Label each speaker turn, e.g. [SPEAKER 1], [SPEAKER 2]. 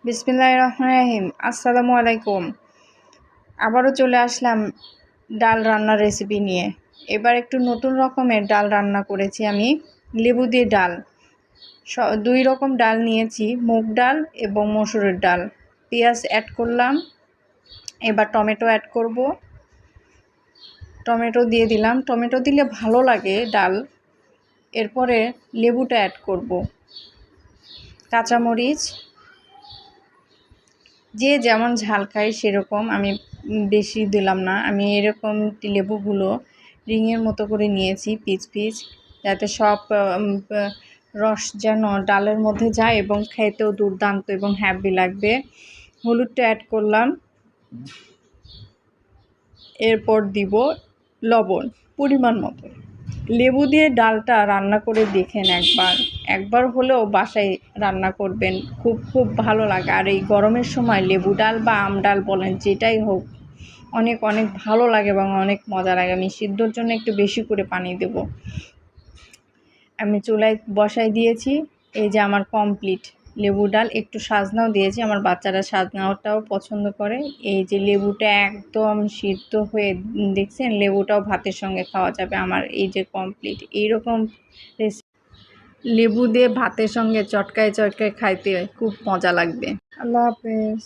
[SPEAKER 1] বিসমিল্লাহির রহমানির রহিম। আসসালামু আলাইকুম। আবারও চলে আসলাম ডাল রান্নার রেসিপি নিয়ে। এবার একটু নতুন রকমের ডাল রান্না করেছি আমি, লেবু দিয়ে ডাল। দুই রকম ডাল নিয়েছি, মুগ ডাল এবং মসুরের ডাল। পেঁয়াজ অ্যাড করলাম, এবার টমেটো অ্যাড করব। টমেটো দিয়ে দিলাম, টমেটো দিলে ভালো লাগে ডাল। এরপরে লেবুটা অ্যাড করব, কাঁচামরিচ, যে যেমন ঝাল খায় সেরকম, আমি বেশি দিলাম না। আমি এরকম লেবুগুলো রিংয়ের মতো করে নিয়েছি পিস পিস, যাতে সব রস যেন ডালের মধ্যে যায় এবং খেতেও দুর্দান্ত এবং হ্যাপি লাগবে। হলুদটা অ্যাড করলাম, এরপর দিব লবণ পরিমাণ মতো। লেবু দিয়ে ডালটা রান্না করে দেখেন একবার হলেও বাসায় রান্না করবেন, খুব ভালো লাগে। আর এই গরমের সময় লেবু ডাল বা আম ডাল বলেন, যেটাই হোক, অনেক ভালো লাগে এবং অনেক মজা লাগে। আমি সিদ্ধর জন্য একটু বেশি করে পানি দেব। আমি চুলায় বসাই দিয়েছি। এই যে আমার কমপ্লিট লেবু ডাল। একটু সাজনাও দিয়েছি, আমার বাচ্চারা সাজনাটাও পছন্দ করে। এই যে লেবুটা একদম সিদ্ধ হয়ে, দেখছেন, লেবুটাও ভাতের সঙ্গে খাওয়া যাবে আমার। এই যে কমপ্লিট এইরকম লেবু দিয়ে ভাতের সঙ্গে চটকায় খাইতে খুব মজা লাগবে। আল্লাহ হাফেজ।